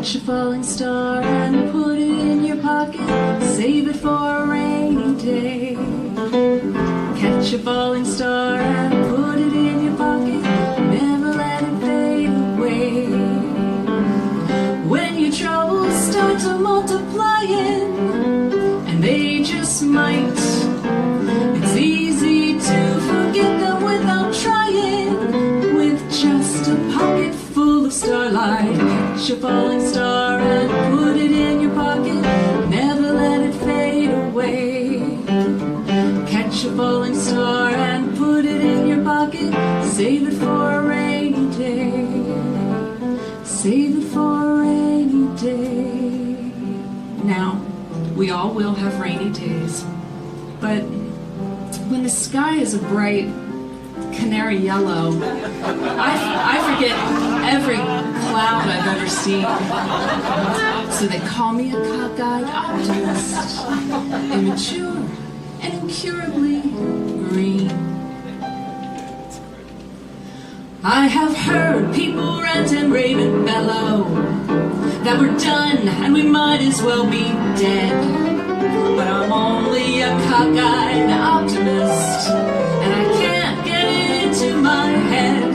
Catch a falling star and put it in your pocket. Save it for a rainy day. Catch a falling star and put it in your pocket. Never let it fade away. When your troubles start to multiplying, and they just might, it's easy to forget them without trying. With just a pocket full of starlight, catch a falling star and put it in your pocket. Never let it fade away. Catch a falling star and put it in your pocket. Save it for a rainy day. Save it for a rainy day. Now, we all will have rainy days, but when the sky is a bright canary yellow, I forget every cloud I've ever seen. So they call me a cockeyed optimist, immature and incurably green. I have heard people rant and rave and bellow that we're done and we might as well be dead. But I'm only a cockeyed optimist, and I can't get it into my head.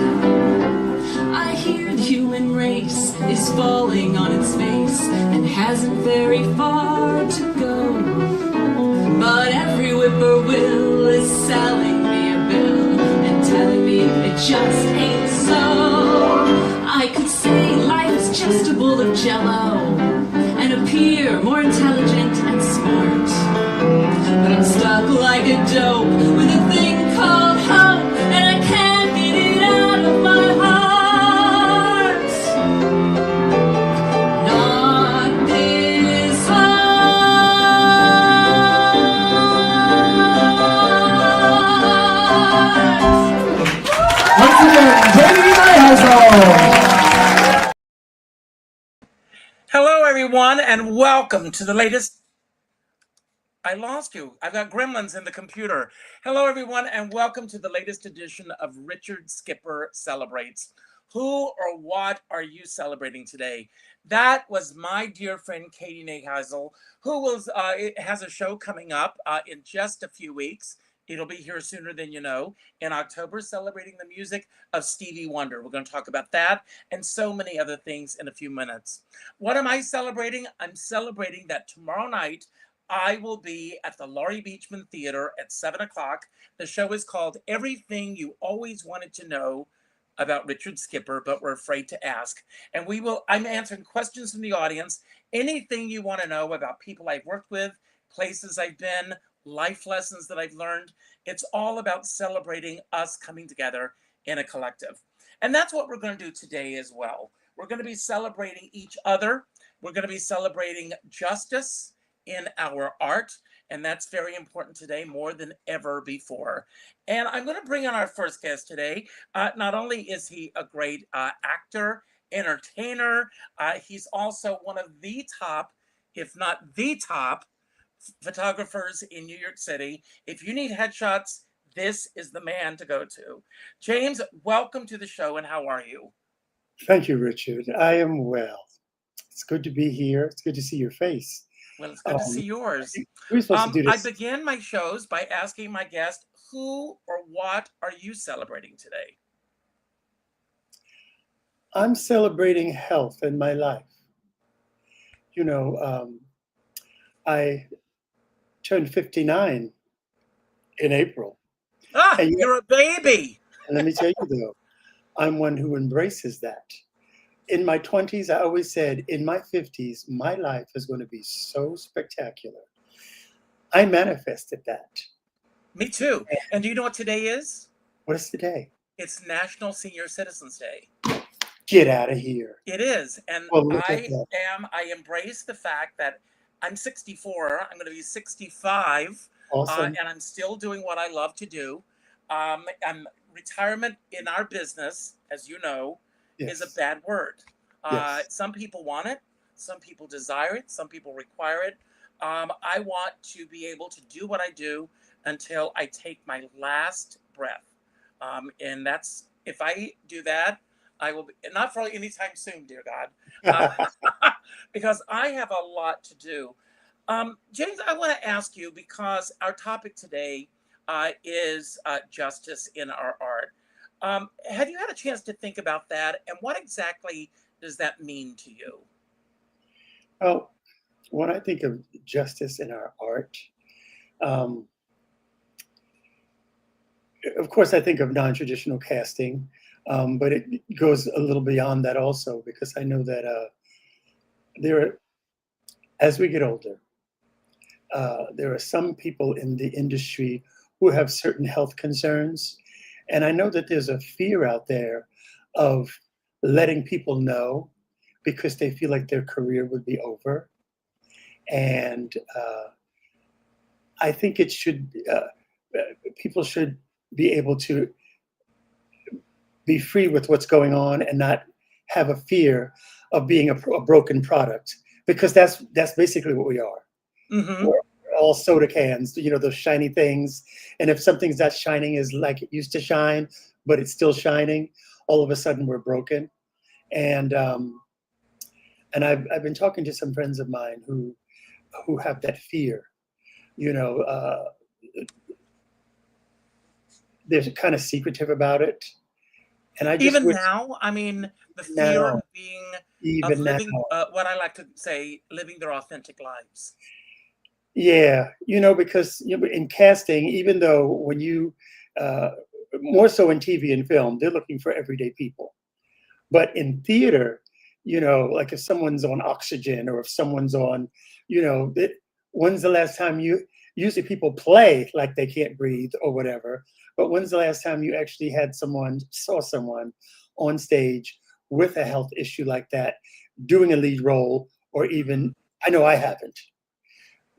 I hear the human race is falling on its face and hasn't very far to go. But every whippoorwill is selling me a bill and telling me it just ain't so. I could say life is just a bowl of jello and appear more intelligent and smart, but I'm stuck like a dope with a thing called hope, and I can't get it out of my heart. Not this heart. Once again, Jamie Household. Hello, everyone, and welcome to the latest. I lost you. I've got gremlins in the computer. Hello, everyone, and welcome to the latest edition of Richard Skipper Celebrates. Who or what are you celebrating today? That was my dear friend Katie Nahasel, who has a show coming up in just a few weeks. It'll be here sooner than you know, in October, celebrating the music of Stevie Wonder. We're going to talk about that and so many other things in a few minutes. What am I celebrating? I'm celebrating that tomorrow night I will be at the Laurie Beachman Theater at 7 o'clock. The show is called Everything You Always Wanted to Know About Richard Skipper, but Were Afraid to Ask. And I'm answering questions from the audience. Anything you want to know about people I've worked with, places I've been, life lessons that I've learned. It's all about celebrating us coming together in a collective. And that's what we're going to do today as well. We're going to be celebrating each other. We're going to be celebrating justice in our art. And that's very important today, more than ever before. And I'm going to bring on our first guest today. Not only is he a great actor, entertainer, he's also one of the top, if not the top, photographers in New York City. If you need headshots, this is the man to go to. James, welcome to the show, and how are you? Thank you, Richard. I am well. It's good to be here. It's good to see your face. Well, it's good to see yours. We're supposed to do I this. begin my shows by asking my guest, who or what are you celebrating today? I'm celebrating health in my life. You know, I turned 59 in April. And you're a baby. And let me tell you, though, I'm one who embraces that. In my 20s, I always said, in my 50s, my life is going to be so spectacular. I manifested that. Me too. And do you know what today is? What is today? It's National Senior Citizens Day. Get out of here. It is. And Well, I embrace the fact that I'm 64. I'm going to be 65. Awesome. And I'm still doing what I love to do. Retirement in our business, as you know, is a bad word. Some people want it. Some people desire it. Some people require it. I want to be able to do what I do until I take my last breath. And that's, if I do that, I will be, not for anytime soon, dear God, because I have a lot to do. James, I want to ask you, because our topic today is justice in our art. Have you had a chance to think about that, and what exactly does that mean to you? Well, when I think of justice in our art, um, of course, I think of non-traditional casting, but it goes a little beyond that also, because I know that there, as we get older, there are some people in the industry who have certain health concerns, and I know that there's a fear out there of letting people know because they feel like their career would be over, and I think it should. People should be able to be free with what's going on and not have a fear of being a broken product, because that's basically what we are. Mm-hmm. We're all soda cans, those shiny things. And if something's not shining as like it used to shine, but it's still shining, all of a sudden we're broken. And I've been talking to some friends of mine who have that fear. They're kind of secretive about it, and I just Even wish now, I mean, the fear now, of being, of even now. living, what I like to say, living their authentic lives. Yeah, because in casting, even though when you uh, more so in TV and film, they're looking for everyday people. But in theater, like if someone's on oxygen or if someone's on, when's the last time usually people play like they can't breathe or whatever, but when's the last time you actually saw someone on stage with a health issue like that, doing a lead role, or even, I know I haven't,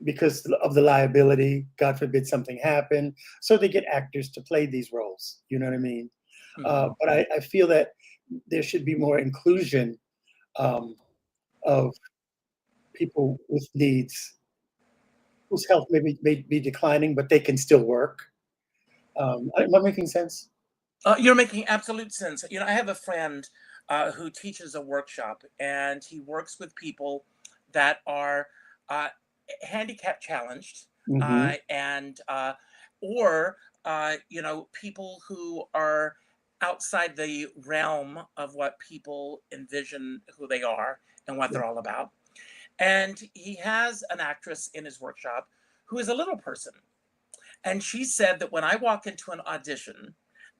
because of the liability, God forbid something happen. So they get actors to play these roles, you know what I mean? Mhm. But I feel that there should be more inclusion of people with needs whose health may be declining, but they can still work. Am I making sense? You're making absolute sense. You know, I have a friend who teaches a workshop, and he works with people that are uh, handicap challenged, Hmm. and or people who are outside the realm of what people envision who they are and what they're all about. And he has an actress in his workshop who is a little person. And she said that when I walk into an audition,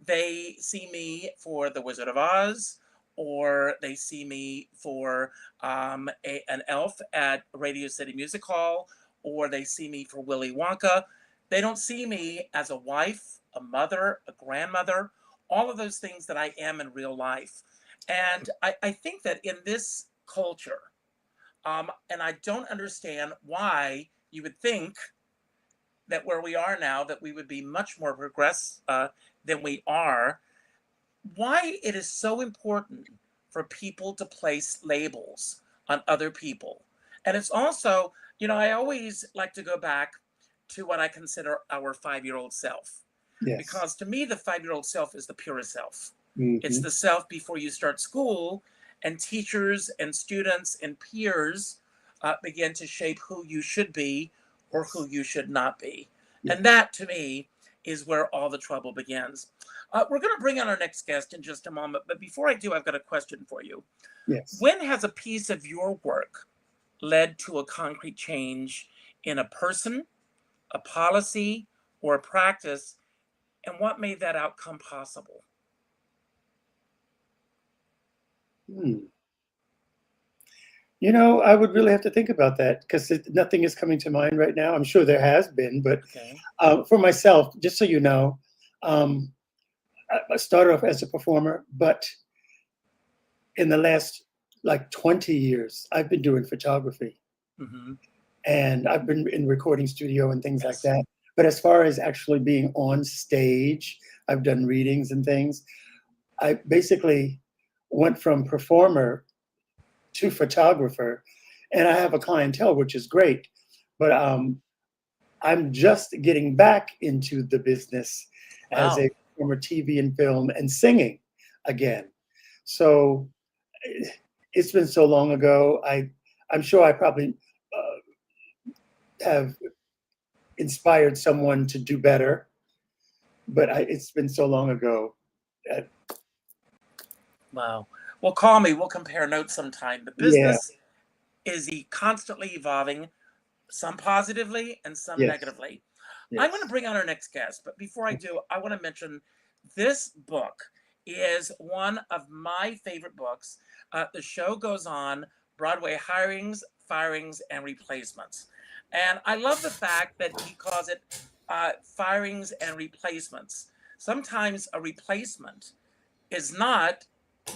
they see me for The Wizard of Oz, or they see me for an elf at Radio City Music Hall, or they see me for Willy Wonka. They don't see me as a wife, a mother, a grandmother, all of those things that I am in real life. And I think that in this culture, and I don't understand why you would think that where we are now, that we would be much more progressed than we are, why it is so important for people to place labels on other people. And it's also, I always like to go back to what I consider our 5-year-old self. Yes. Because to me, the 5-year-old self is the purest self. It's Hmm. the self before you start school, and teachers and students and peers begin to shape who you should be or who Yes. you should not be. And Yes. that, to me, is where all the trouble begins. We're going to bring on our next guest in just a moment. But before I do, I've got a question for you. Yes. When has a piece of your work led to a concrete change in a person, a policy, or a practice? And what made that outcome possible? Hmm. I would really have to think about that, because nothing is coming to mind right now. I'm sure there has been, but Okay. for myself, just so you know, um, I started off as a performer, but in the last like 20 years, I've been doing photography, Mm-hmm. and I've been in recording studio and things like Yes. that. But as far as actually being on stage, I've done readings and things. I basically went from performer to photographer, and I have a clientele, which is great. But I'm just getting back into the business as Wow. a performer, TV and film, and singing again. So it's been so long ago. I'm sure I probably have inspired someone to do better, but it's been so long ago. Wow. Well, call me. We'll compare notes sometime. The Yeah, business is constantly evolving, some positively and some yes, negatively. I'm going to yes. bring on our next guest, but before I do, I want to mention this book is one of my favorite books. The show goes on Broadway hirings, firings, and replacements. And I love the fact that he calls it firings and replacements. Sometimes a replacement is not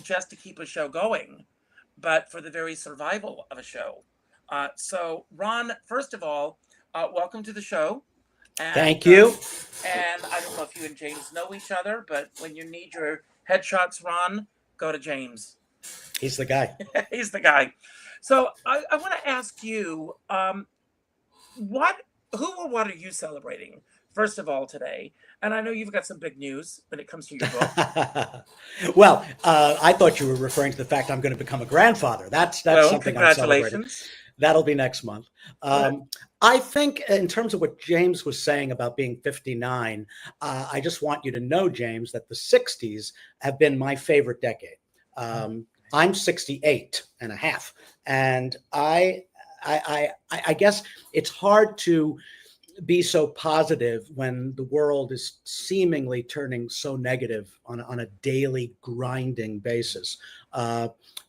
just to keep a show going, but for the very survival of a show. So, Ron, first of all, welcome to the show. Thank you. And I don't know if you and James know each other, but when you need your headshots, Ron, go to James. He's the guy. He's the guy. So I want to ask you, who or what are you celebrating, first of all, today? And I know you've got some big news when it comes to your book. Well, I thought you were referring to the fact I'm going to become a grandfather. That's something I'm celebrating. Congratulations. That'll be next month. I think in terms of what James was saying about being 59, I just want you to know, James, that the 60s have been my favorite decade. I'm 68 and a half. And I guess it's hard to be so positive when the world is seemingly turning so negative on a daily grinding basis.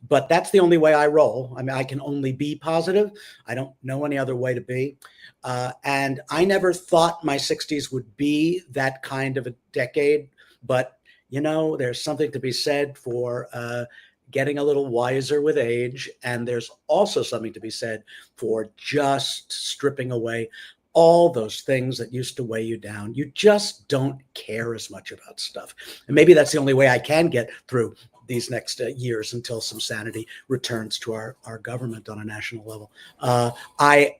But that's the only way I roll. I mean, I can only be positive. I don't know any other way to be. And I never thought my 60s would be that kind of a decade. But, you know, there's something to be said for getting a little wiser with age. And there's also something to be said for just stripping away all those things that used to weigh you down. You just don't care as much about stuff. And maybe that's the only way I can get through these next years until some sanity returns to our government on a national level. I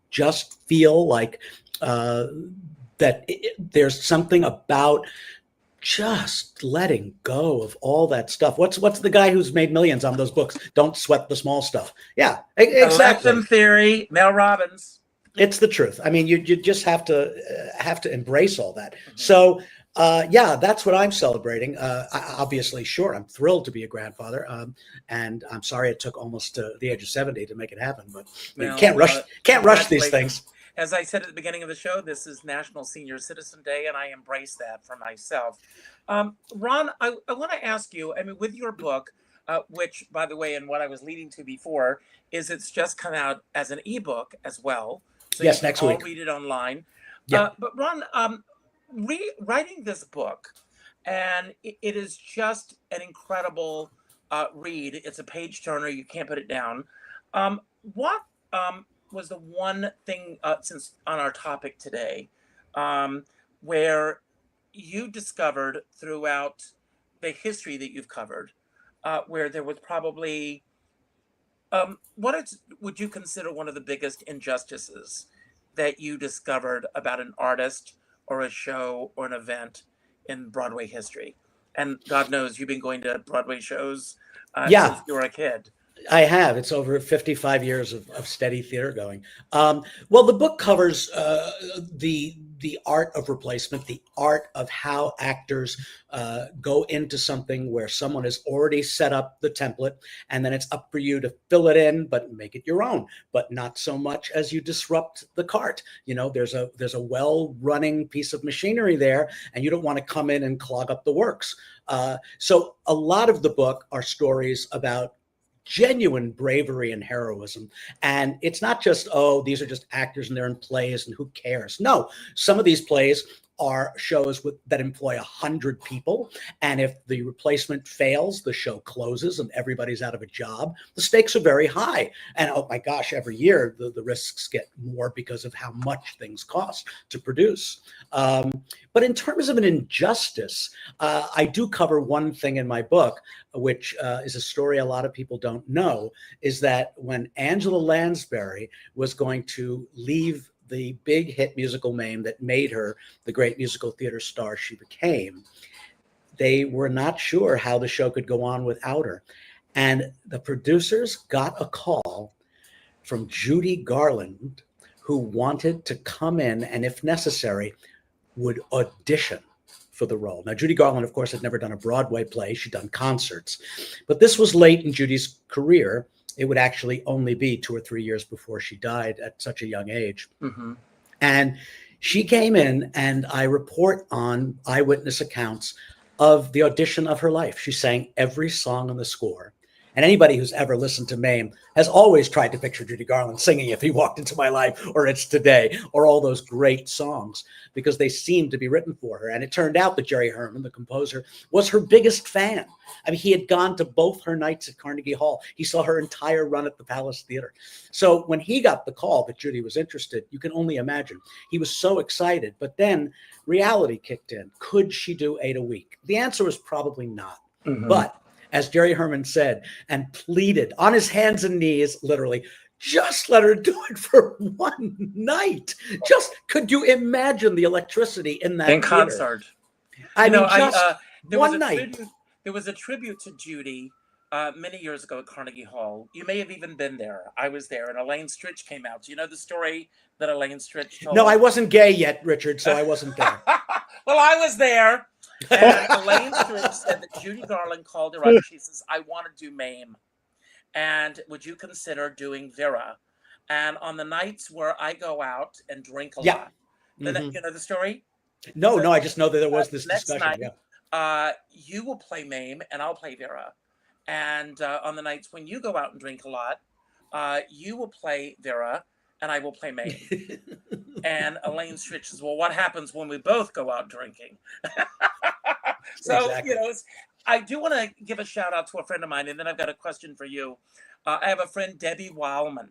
just feel like that there's something about just letting go of all that stuff. What's the guy who's made millions on those books? Don't sweat the small stuff. Yeah, exactly. Election Theory, Mel Robbins. It's the truth. I mean, you just have to embrace all that. Mm-hmm. So yeah, that's what I'm celebrating. Obviously, sure, I'm thrilled to be a grandfather, and I'm sorry it took almost the age of 70 to make it happen. But you can't rush these things. As I said at the beginning of the show, this is National Senior Citizen Day, and I embrace that for myself. Ron, I want to ask you, I mean, with your book, which, by the way, and what I was leading to before, is it's just come out as an ebook as well. So yes, you can next week. Read it online. Yeah. But Ron, writing this book, and it is just an incredible read. It's a page turner. You can't put it down. What was the one thing, since on our topic today, where you discovered throughout the history that you've covered, where there was probably, would you consider one of the biggest injustices that you discovered about an artist or a show or an event in Broadway history? And God knows you've been going to Broadway shows since you were a kid. I have. It's over 55 years of steady theater going. Well, the book covers the art of replacement, the art of how actors go into something where someone has already set up the template, and then it's up for you to fill it in, but make it your own, but not so much as you disrupt the cart. You know, there's a well-running piece of machinery there, and you don't want to come in and clog up the works. So a lot of the book are stories about genuine bravery and heroism. And it's not just, oh, these are just actors and they're in plays and who cares? No, some of these plays are shows that employ 100 people. And if the replacement fails, the show closes and everybody's out of a job. The stakes are very high. And oh my gosh, every year the risks get more because of how much things cost to produce. But in terms of an injustice, I do cover one thing in my book, which is a story a lot of people don't know, is that when Angela Lansbury was going to leave the big hit musical name that made her the great musical theater star she became, they were not sure how the show could go on without her. And the producers got a call from Judy Garland, who wanted to come in and, if necessary, would audition for the role. Now, Judy Garland, of course, had never done a Broadway play. She'd done concerts. But this was late in Judy's career. It would actually only be 2 or 3 years before she died at such a young age. Mm-hmm. And she came in, and I report on eyewitness accounts of the audition of her life. She sang every song on the score. And anybody who's ever listened to Mame has always tried to picture Judy Garland singing If He Walked Into My Life, or It's Today, or all those great songs, because they seemed to be written for her. And it turned out that Jerry Herman, the composer, was her biggest fan. I mean, he had gone to both her nights at Carnegie Hall. He saw her entire run at the Palace Theater. So when he got the call that Judy was interested, you can only imagine. He was so excited. But then reality kicked in. Could she do 8 a week? The answer was probably not. Mm-hmm. But as Jerry Herman said and pleaded on his hands and knees, literally, just let her do it for one night. Just, could you imagine the electricity in that theater? Concert? I mean, just one night. There was a tribute to Judy many years ago at Carnegie Hall. You may have even been there. I was there, and Elaine Stritch came out. Do you know the story that Elaine Stritch told? No, I wasn't gay yet, Richard, so I wasn't there. Well, I was there. And Elaine Stritch said that Judy Garland called her up. She says, I want to do Mame. And would you consider doing Vera? And on the nights where I go out and drink a lot, Mm-hmm. you know the story? No, So, no, I just know that there was this next discussion. night, you will play Mame and I'll play Vera. And on the nights when you go out and drink a lot, you will play Vera and I will play Mame. And Elaine Stritch says, well, what happens when we both go out drinking? So, Exactly. you know, I do want to give a shout out to a friend of mine, and then I've got a question for you. I have a friend, Debbie Wildman,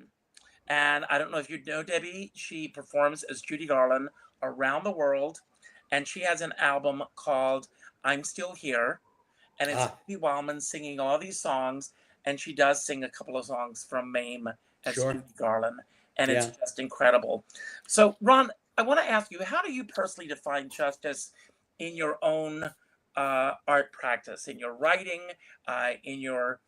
and I don't know if you know Debbie. She performs as Judy Garland around the world, and she has an album called I'm Still Here, and it's Debbie Wildman singing all these songs, and she does sing a couple of songs from Mame as Judy Garland, and it's just incredible. So, Ron, I want to ask you, how do you personally define justice in your own art practice, in your writing, in your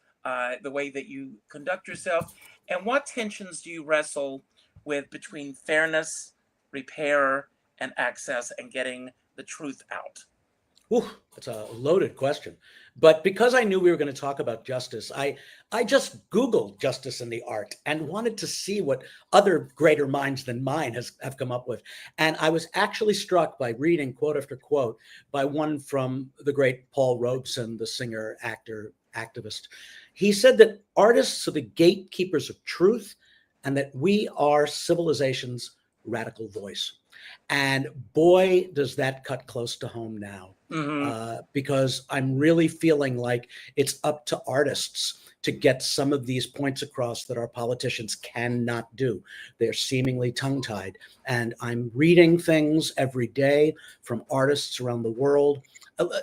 the way that you conduct yourself, and what tensions do you wrestle with between fairness, repair, and access, and getting the truth out? Ooh, that's a loaded question. But because I knew we were going to talk about justice, I just Googled justice in the art and wanted to see what other greater minds than mine have come up with. And I was actually struck by reading quote after quote by one from the great Paul Robeson, the singer, actor, activist. He said that artists are the gatekeepers of truth and that we are civilization's radical voice. And boy, does that cut close to home now. Because I'm really feeling like it's up to artists to get some of these points across that our politicians cannot do. They're seemingly tongue-tied. And I'm reading things every day from artists around the world.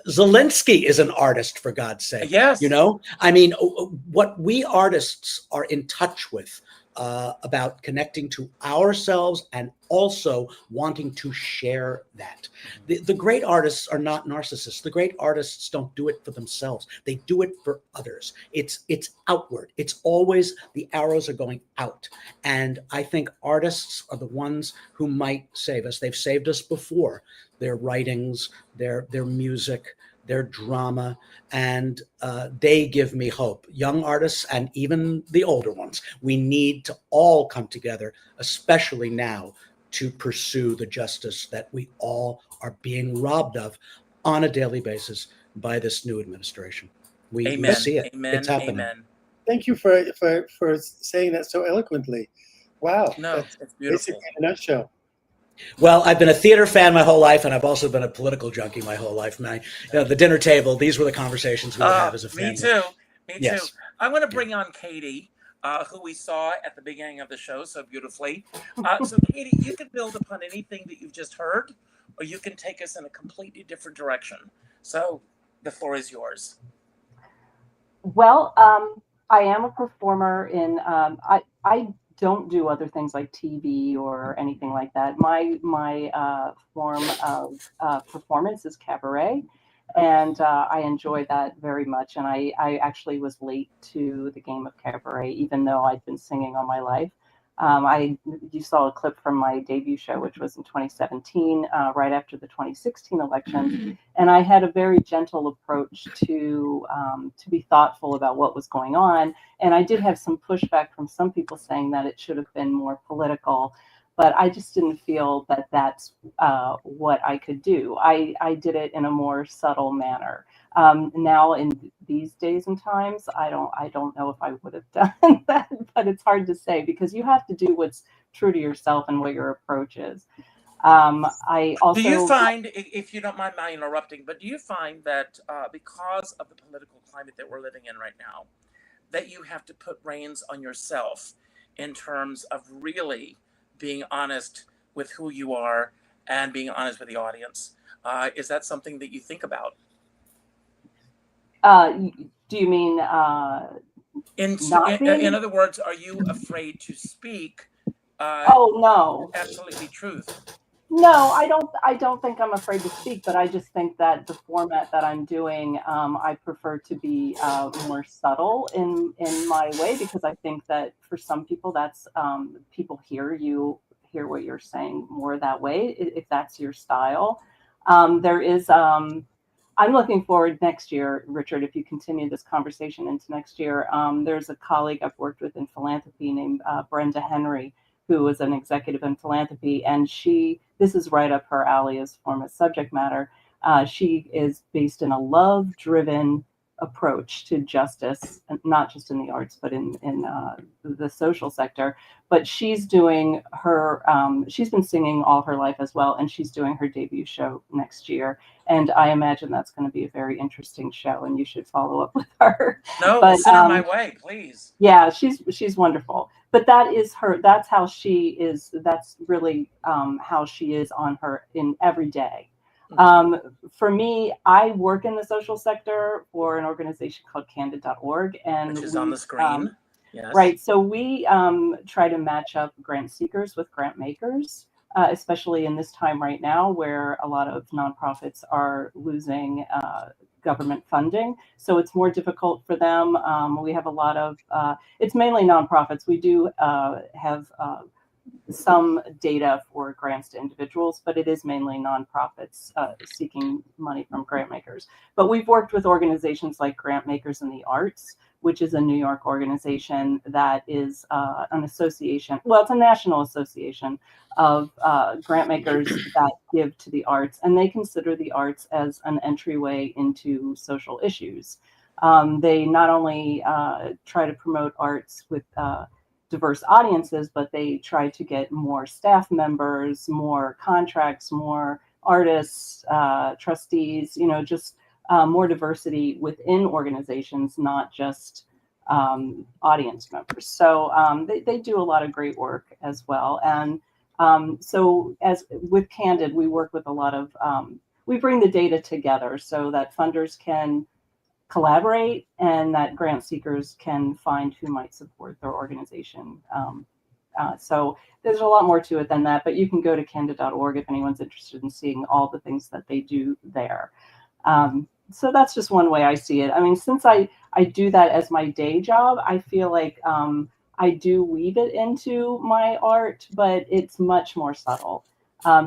Zelensky is an artist, for God's sake. Yes. You know, I mean, what we artists are in touch with about connecting to ourselves and also wanting to share that. The great artists are not narcissists. The great artists don't do it for themselves. They do it for others. It's outward. It's always the arrows are going out. And I think artists are the ones who might save us. They've saved us before. Their writings, their music, their drama, and they give me hope. Young artists and even the older ones, we need to all come together, especially now, to pursue the justice that we all are being robbed of on a daily basis by this new administration. We see it. Amen. It's happening. Amen. Thank you for saying that so eloquently. Wow. No, it's beautiful. Basically in a nutshell. Well, I've been a theater fan my whole life, and I've also been a political junkie my whole life. The dinner table, these were the conversations we would have as a family. Me too. Yes. Too. I want to bring on Katie, who we saw at the beginning of the show so beautifully. So, Katie, you can build upon anything that you've just heard, or you can take us in a completely different direction. So, the floor is yours. Well, I am a performer in. I don't do other things like TV or anything like that. My form of performance is cabaret, And I enjoyed that very much. And I actually was late to the game of cabaret, even though I'd been singing all my life. You saw a clip from my debut show, which was in 2017, right after the 2016 elections, and I had a very gentle approach to be thoughtful about what was going on. And I did have some pushback from some people saying that it should have been more political, but I just didn't feel that that's what I could do. I did it in a more subtle manner. Now in these days and times, I don't know if I would have done that, but it's hard to say because you have to do what's true to yourself and what your approach is. I also do you find, if you don't mind my interrupting, but do you find that because of the political climate that we're living in right now, that you have to put reins on yourself in terms of really being honest with who you are and being honest with the audience? Is that something that you think about? Do you mean in other words, are you afraid to speak? Oh no, absolutely truth. No, I don't think I'm afraid to speak, but I just think that the format that I'm doing, I prefer to be more subtle in my way, because I think that for some people, that's people hear what you're saying more that way, if that's your style. There is. I'm looking forward next year, Richard, if you continue this conversation into next year. There's a colleague I've worked with in philanthropy named Brenda Henry, who is an executive in philanthropy, and this is right up her alley as form of subject matter. She is based in a love-driven approach to justice, not just in the arts, but in the social sector. But she's doing she's been singing all her life as well, and she's doing her debut show next year. And I imagine that's going to be a very interesting show, and you should follow up with her. No, but, send her my way, please. Yeah, she's wonderful. But that is her. That's how she is. That's really how she is in every day. For me, I work in the social sector for an organization called candid.org, and which is on the screen. Yes. Right. So we try to match up grant seekers with grant makers, especially in this time right now where a lot of nonprofits are losing government funding. So it's more difficult for them. We have a lot of, it's mainly nonprofits. We do have some data for grants to individuals, but it is mainly nonprofits seeking money from grant makers. But we've worked with organizations like Grant Makers in the Arts, which is a New York organization that is an association. Well, it's a national association of grant makers that give to the arts, and they consider the arts as an entryway into social issues. They not only try to promote arts with diverse audiences, but they try to get more staff members, more contracts, more artists, trustees, just more diversity within organizations, not just audience members. So they do a lot of great work as well. And so as with Candid, we work with a lot of, we bring the data together so that funders can collaborate and that grant seekers can find who might support their organization. So there's a lot more to it than that, but you can go to candid.org if anyone's interested in seeing all the things that they do there. So that's just one way I see it. I mean, since I do that as my day job, I feel like I do weave it into my art, but it's much more subtle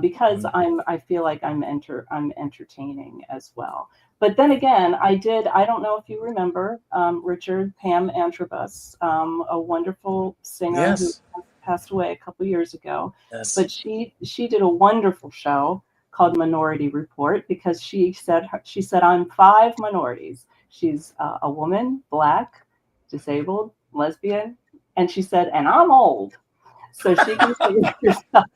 because I feel like I'm entertaining as well. But then again, I don't know if you remember, Richard, Pam Antrobus, a wonderful singer, yes, who passed away a couple years ago. Yes. But she did a wonderful show called Minority Report, because she said I'm 5 minorities. She's a woman, Black, disabled, lesbian, and she said, and I'm old. So she considers herself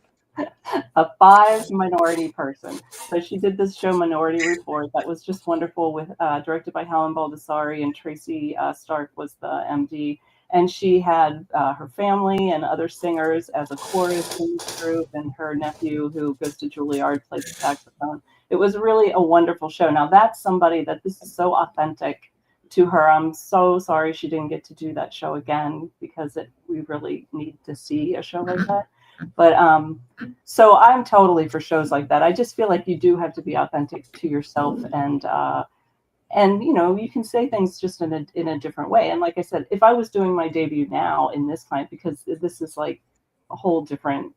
a 5 minority person. So she did this show Minority Report that was just wonderful, with directed by Helen Baldessari, and Tracy Stark was the MD. And she had her family and other singers as a chorus in this group, and her nephew, who goes to Juilliard, plays the saxophone. It was really a wonderful show. Now that's somebody that this is so authentic to her. I'm so sorry she didn't get to do that show again, because we really need to see a show like that. But so I'm totally for shows like that. I just feel like you do have to be authentic to yourself, and you know, you can say things just in a different way. And like I said, if I was doing my debut now in this kind, because this is like a whole different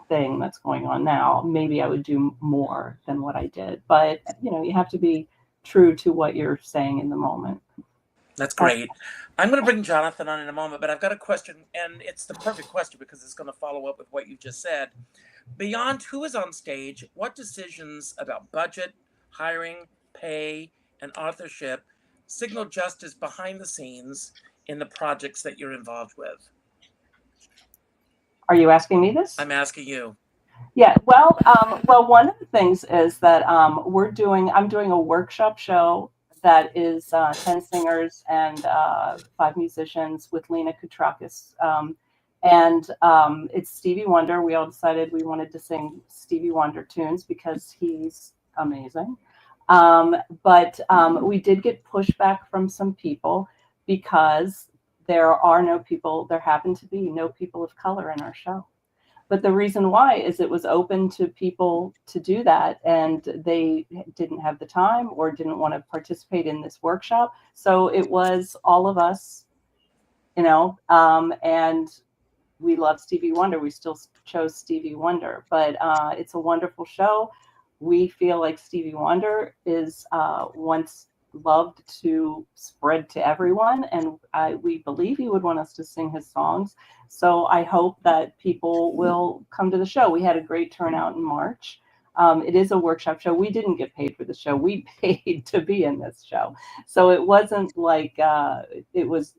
thing that's going on now, maybe I would do more than what I did. But you know, you have to be true to what you're saying in the moment. That's great. I'm going to bring Jonathan on in a moment, but I've got a question, and it's the perfect question because it's going to follow up with what you just said. Beyond who is on stage, what decisions about budget, hiring, pay, and authorship signal justice behind the scenes in the projects that you're involved with? Are you asking me this? I'm asking you. Yeah, well, one of the things is that I'm doing a workshop show that is 10 singers and 5 musicians with Lena Koutrakis. It's Stevie Wonder. We all decided we wanted to sing Stevie Wonder tunes because he's amazing. But we did get pushback from some people because there happen to be no people of color in our show. But the reason why is it was open to people to do that, and they didn't have the time or didn't want to participate in this workshop. So it was all of us, you know, and we love Stevie Wonder. We still chose Stevie Wonder, but it's a wonderful show. We feel like Stevie Wonder is once loved to spread to everyone, and we believe he would want us to sing his songs. So I hope that people will come to the show. We had a great turnout in March. It is a workshop show. We didn't get paid for the show. We paid to be in this show. So it wasn't like it was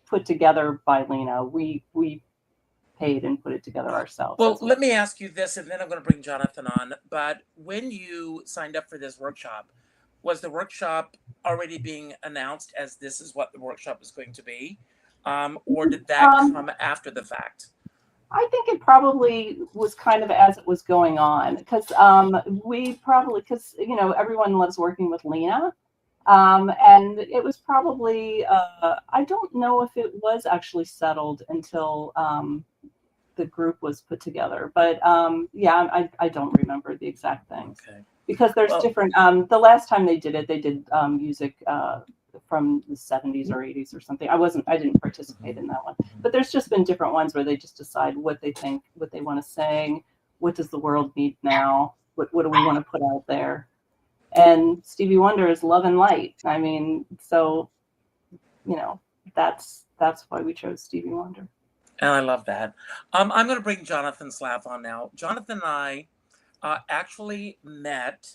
put together by Lena. We paid and put it together ourselves. Well, let me ask you this, and then I'm going to bring Jonathan on. But when you signed up for this workshop, was the workshop already being announced as this is what the workshop is going to be? Or did that come after the fact? I think it probably was kind of as it was going on, because you know, everyone loves working with Lena. And it was probably, I don't know if it was actually settled until the group was put together. But yeah, I don't remember the exact things. Okay. Because there's different, the last time they did music from the 70s or 80s or something. I didn't participate in that one. But there's just been different ones where they just decide what they think, what they want to sing, what does the world need now, what do we want to put out there. And Stevie Wonder is love and light. I mean, so, you know, that's why we chose Stevie Wonder. And I love that. I'm going to bring Jonathan Slav on now. Jonathan and I actually met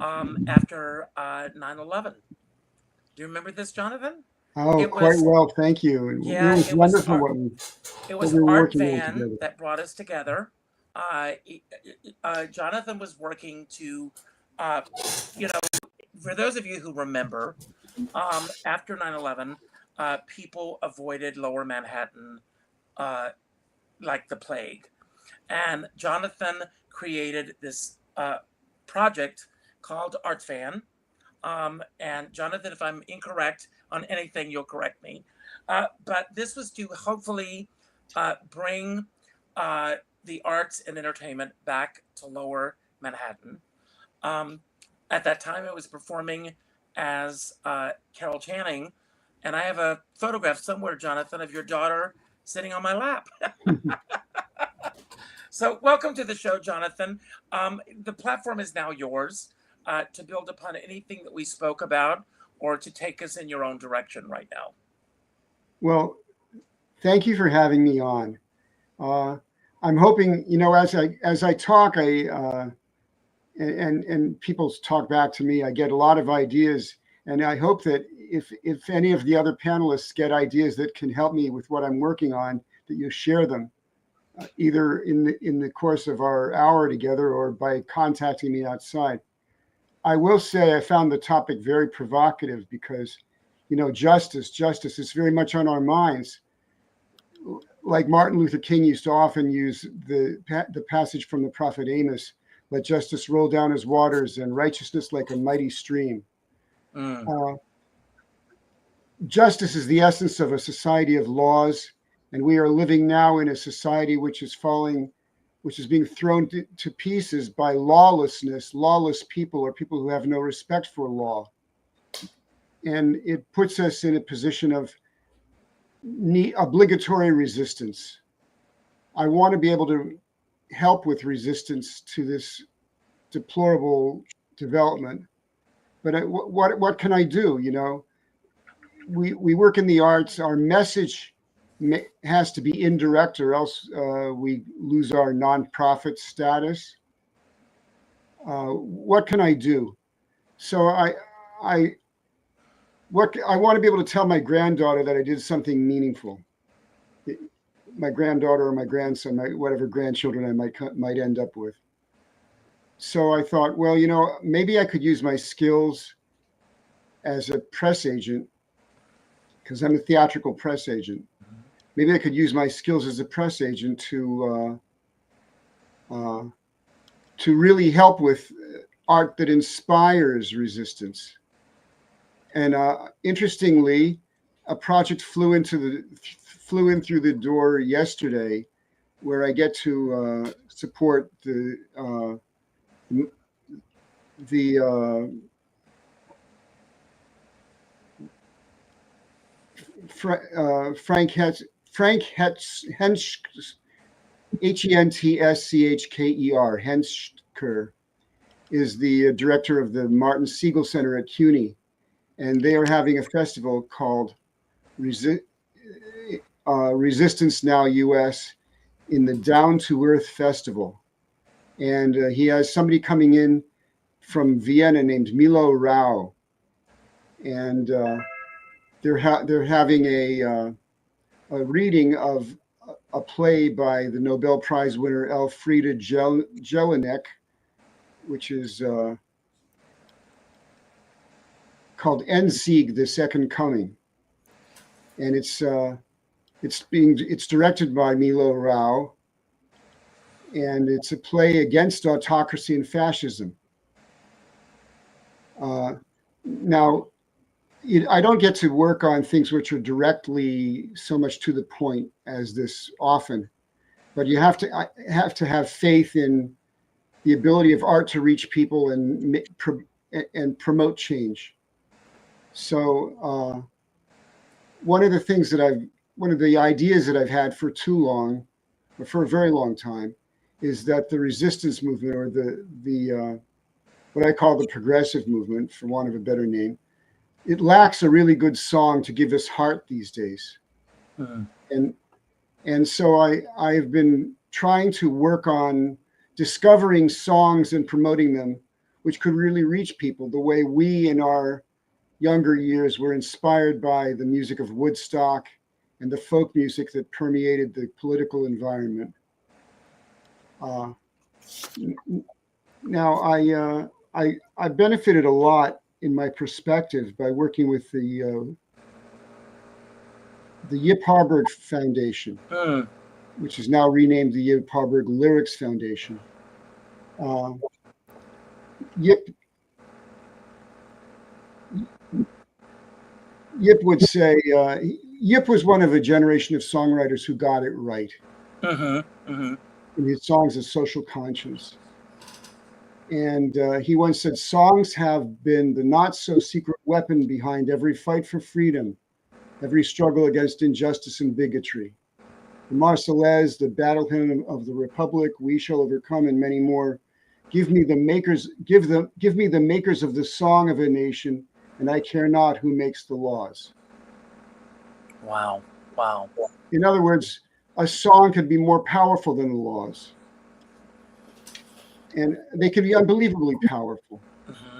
after 9/11. Do you remember this, Jonathan? Oh, quite well, thank you. Yeah, it was wonderful. It was Art Van that brought us together. Jonathan was working to, you know, for those of you who remember, after 9/11, people avoided Lower Manhattan like the plague. And Jonathan created this project called Art Van. And Jonathan, if I'm incorrect on anything, you'll correct me. But this was to hopefully bring the arts and entertainment back to Lower Manhattan. At that time, I was performing as Carol Channing, and I have a photograph somewhere, Jonathan, of your daughter sitting on my lap. So welcome to the show, Jonathan. The platform is now yours to build upon anything that we spoke about or to take us in your own direction right now. Well, thank you for having me on. I'm hoping, you know, as I talk, and people talk back to me, I get a lot of ideas, and I hope that if any of the other panelists get ideas that can help me with what I'm working on, that you share them, either in the course of our hour together or by contacting me outside. I will say I found the topic very provocative because, you know, justice is very much on our minds. Like Martin Luther King used to often use the passage from the prophet Amos, let justice roll down as waters and righteousness like a mighty stream. Justice is the essence of a society of laws And we are living now in a society which is being thrown to pieces by lawlessness, lawless people, or people who have no respect for law. And it puts us in a position of obligatory resistance. I want to be able to help with resistance to this deplorable development. But what can I do? You know, we work in the arts. Our message has to be indirect, or else we lose our nonprofit status. What can I do? So I want to be able to tell my granddaughter that I did something meaningful. My granddaughter or my grandson, whatever grandchildren I might end up with. So I thought, well, you know, maybe I could use my skills as a press agent, because I'm a theatrical press agent. Maybe I could use my skills as a press agent to really help with art that inspires resistance. And interestingly, a project flew in through the door yesterday, where I get to support the Frank Hentschker, Henschker, is the director of the Martin Siegel Center at CUNY, and they are having a festival called Resistance Now US in the Down to Earth Festival. And he has somebody coming in from Vienna named Milo Rau, and they're having a reading of a play by the Nobel Prize winner Elfriede Jelinek, which is called Endsieg, the Second Coming, and it's directed by Milo Rau, and it's a play against autocracy and fascism. Now, I don't get to work on things which are directly so much to the point as this often, but you have to have faith in the ability of art to reach people and promote change. So one of the ideas that I've had for a very long time, is that the resistance movement, or the what I call the progressive movement, for want of a better name, it lacks a really good song to give us heart these days. And so I've been trying to work on discovering songs and promoting them, which could really reach people the way we in our younger years were inspired by the music of Woodstock and the folk music that permeated the political environment. Now, I benefited a lot in my perspective by working with the Yip Harburg Foundation, which is now renamed the Yip Harburg Lyrics Foundation. Yip would say Yip was one of a generation of songwriters who got it right in his songs of social conscience. And he once said, songs have been the not so secret weapon behind every fight for freedom, every struggle against injustice and bigotry. The Marseillaise, the battle hymn of the Republic, We Shall Overcome, and many more. Give me the makers of the song of a nation, and I care not who makes the laws. Wow. In other words, a song can be more powerful than the laws. And they can be unbelievably powerful.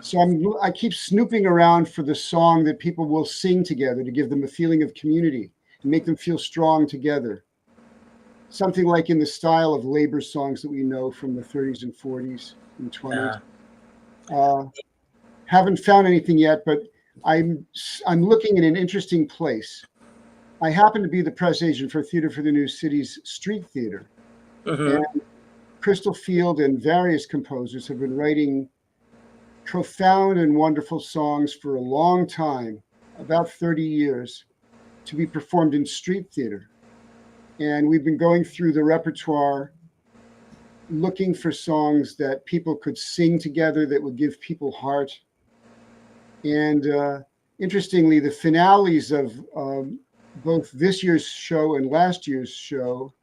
So I keep snooping around for the song that people will sing together to give them a feeling of community and make them feel strong together. Something like in the style of labor songs that we know from the 30s and 40s and 20s. Haven't found anything yet, but I'm looking in an interesting place. I happen to be the press agent for Theater for the New City's Street Theater. And Crystal Field and various composers have been writing profound and wonderful songs for a long time, about 30 years, to be performed in street theater. And we've been going through the repertoire, looking for songs that people could sing together that would give people heart. And interestingly, the finales of both this year's show and last year's show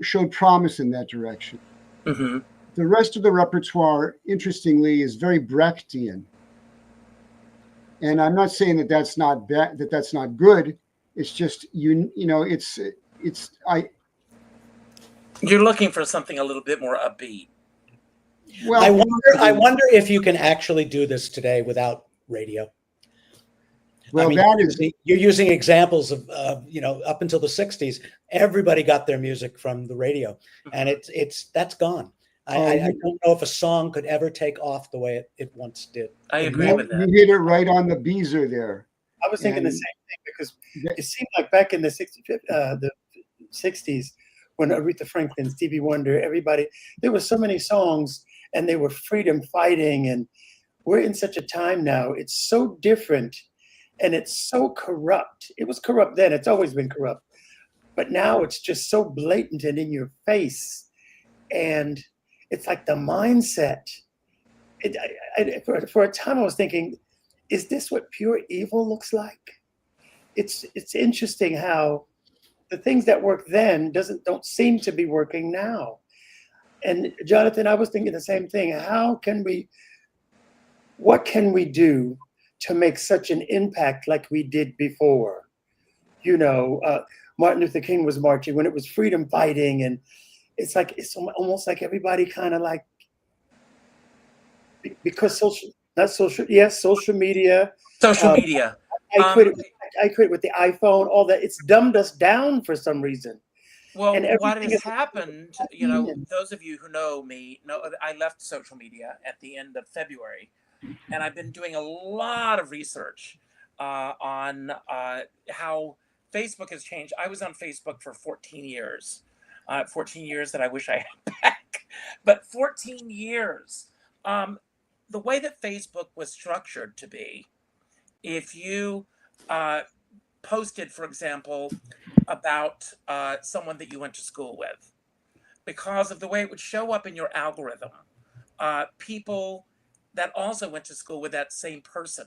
showed promise in that direction. Mm-hmm. The rest of the repertoire, interestingly, is very Brechtian. And I'm not saying that that's not bad, that that's not good. It's just you know, You're looking for something a little bit more upbeat. Well, I wonder if you can actually do this today without radio. Well, I mean, that is, you're using examples of you know, up until the 60s, everybody got their music from the radio, and that's gone. I don't know if a song could ever take off the way it once did. I agree with that. You hit it right on the beezer there. I was thinking the same thing, because it seemed like back in the 60s, when Aretha Franklin, Stevie Wonder, everybody, there were so many songs, and they were freedom fighting, and we're in such a time now. It's so different, and it's so corrupt. It was corrupt then. It's always been corrupt. But now it's just so blatant and in your face. And it's like the mindset. For a time, I was thinking, is this what pure evil looks like? It's interesting how the things that worked then don't seem to be working now. And Jonathan, I was thinking the same thing. What can we do to make such an impact like we did before? You know, Martin Luther King was marching when it was freedom fighting, and it's almost like everybody kind of like, because social media. Social media. I quit with the iPhone, all that. It's dumbed us down for some reason. Well, And what everything has is happened, you know, those of you who know me know I left social media at the end of February, and I've been doing a lot of research on how Facebook has changed. I was on Facebook for 14 years. 14 years that I wish I had back, but 14 years. The way that Facebook was structured to be, if you posted, for example, about someone that you went to school with, because of the way it would show up in your algorithm, people that also went to school with that same person,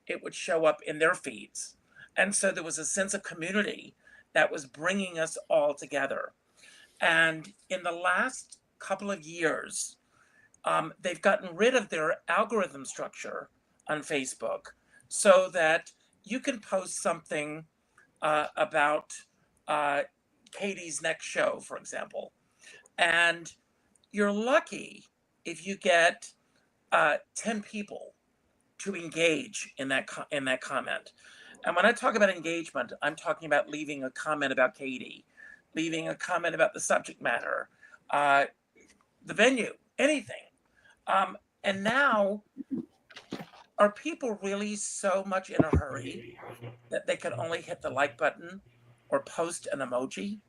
it would show up in their feeds. And so there was a sense of community that was bringing us all together. And in the last couple of years, they've gotten rid of their algorithm structure on Facebook so that you can post something about Katie's next show, for example, and you're lucky if you get 10 people to engage in that comment. And when I talk about engagement, I'm talking about leaving a comment about Katie, leaving a comment about the subject matter, the venue, anything. And now, are people really so much in a hurry that they could only hit the like button or post an emoji?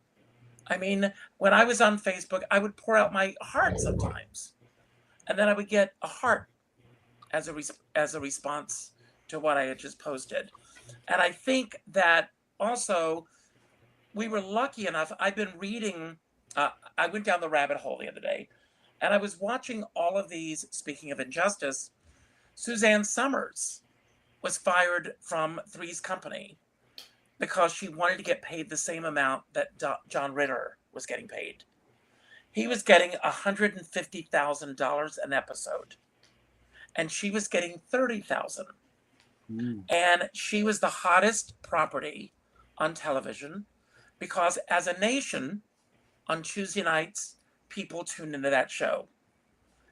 I mean, when I was on Facebook, I would pour out my heart sometimes, and then I would get a heart as a response to what I had just posted. And I think that also we were lucky enough. I've been reading. I went down the rabbit hole the other day, and I was watching all of these. Speaking of injustice, Suzanne Summers was fired from Three's Company because she wanted to get paid the same amount that John Ritter was getting paid. He was getting $150,000 an episode, and she was getting $30,000. And she was the hottest property on television because, as a nation, on Tuesday nights, people tuned into that show,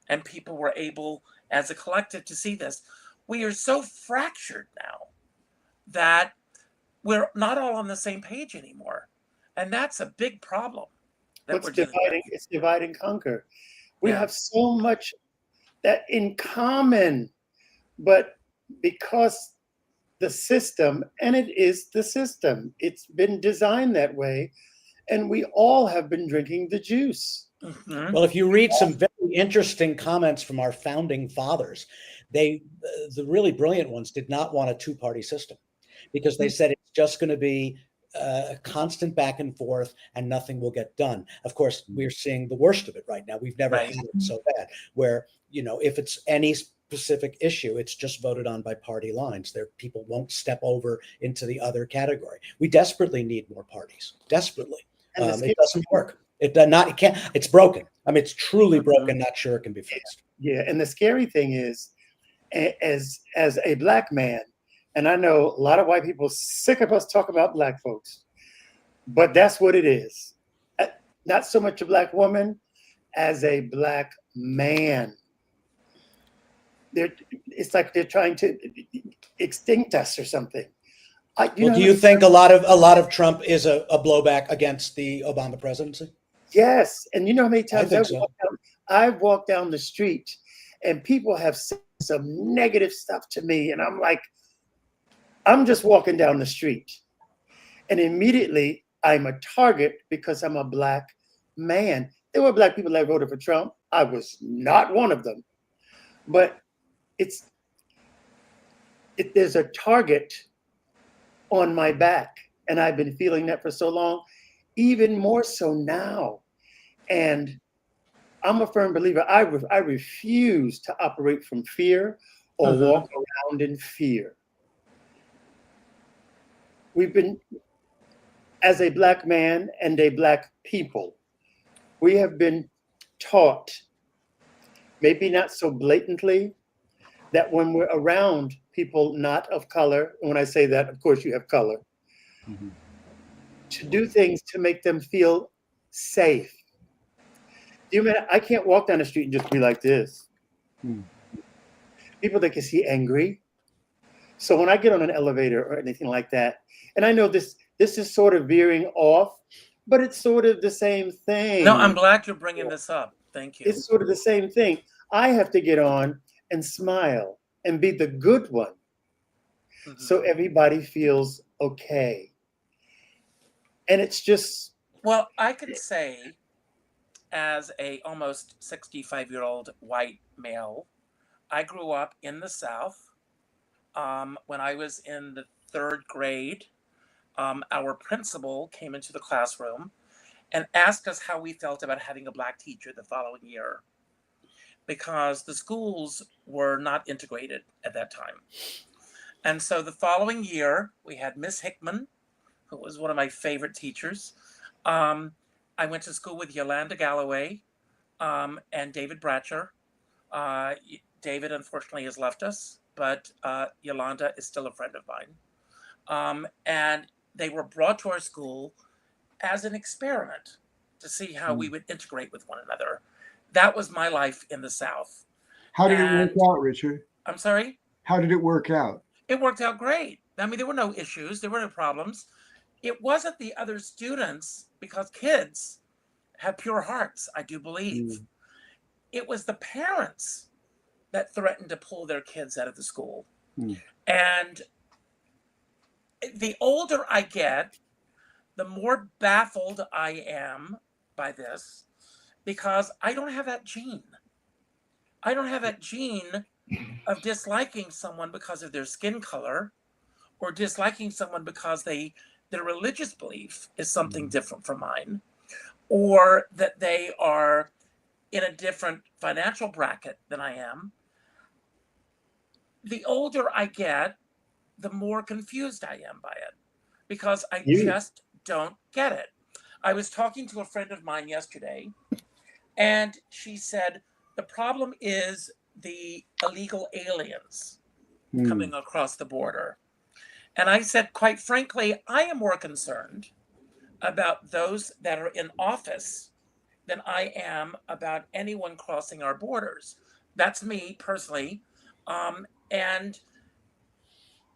and people were able, as a collective, to see this. We are so fractured now that we're not all on the same page anymore, and that's a big problem. It's divide and conquer. We have so much that in common, but because the system, and it is the system, it's been designed that way, and we all have been drinking the juice. Mm-hmm. Well, if you read some very interesting comments from our founding fathers, the really brilliant ones did not want a two-party system because they said it's just going to be a constant back and forth, and nothing will get done. Of course, we're seeing the worst of it right now. We've never Right. had it so bad, where, you know, if it's any specific issue, it's just voted on by party lines. There, people won't step over into the other category. We desperately need more parties, desperately. And It doesn't work. It can't. It's broken. I mean, it's truly broken. Not sure it can be fixed. Yeah, and the scary thing is, as a Black man, and I know a lot of white people sick of us talking about Black folks, but that's what it is. Not so much a Black woman as a Black man. It's like they're trying to extinct us or something. Do you think a lot of Trump is a blowback against the Obama presidency? Yes, and you know how many times I've walked down the street and people have said some negative stuff to me, and I'm like, I'm just walking down the street, and immediately I'm a target because I'm a Black man. There were Black people that voted for Trump. I was not one of them, but there's a target on my back, and I've been feeling that for so long, even more so now. And I'm a firm believer. I refuse to operate from fear or walk around in fear. We've been, as a Black man and a Black people, we have been taught, maybe not so blatantly, that when we're around people not of color, and when I say that, of course you have color, to do things to make them feel safe. I can't walk down the street and just be like this. People that can see angry. So when I get on an elevator or anything like that, and I know this is sort of veering off, but it's sort of the same thing. No, I'm glad you're bringing this up. Thank you. It's sort of the same thing. I have to get on and smile and be the good one, so everybody feels okay. And it's just... Well, I could say, as a almost 65-year-old white male, I grew up in the South. When I was in the 3rd grade, our principal came into the classroom and asked us how we felt about having a Black teacher the following year, because the schools were not integrated at that time. And so the following year, we had Miss Hickman, who was one of my favorite teachers. I went to school with Yolanda Galloway and David Bratcher. David, unfortunately, has left us, but Yolanda is still a friend of mine. And they were brought to our school as an experiment to see how we would integrate with one another. That was my life in the South. How did it work out, Richard? I'm sorry? How did it work out? It worked out great. I mean, there were no issues. There were no problems. It wasn't the other students, because kids have pure hearts, I do believe. It was the parents that threatened to pull their kids out of the school. And the older I get, the more baffled I am by this, because I don't have that gene. I don't have that gene of disliking someone because of their skin color, or disliking someone because their religious belief is something different from mine, or that they are in a different financial bracket than I am. The older I get, the more confused I am by it, because I just don't get it. I was talking to a friend of mine yesterday, and she said, the problem is the illegal aliens coming across the border. And I said, quite frankly, I am more concerned about those that are in office than I am about anyone crossing our borders. That's me personally. And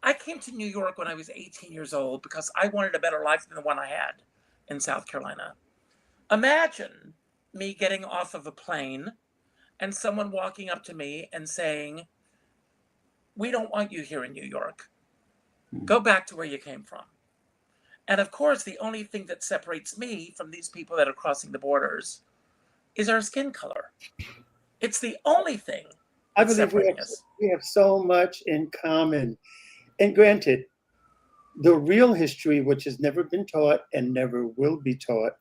I came to New York when I was 18 years old because I wanted a better life than the one I had in South Carolina. Imagine me getting off of a plane and someone walking up to me and saying, we don't want you here in New York. Go back to where you came from. And of course, the only thing that separates me from these people that are crossing the borders is our skin color. It's the only thing. I believe we have so much in common. And granted, the real history, which has never been taught and never will be taught,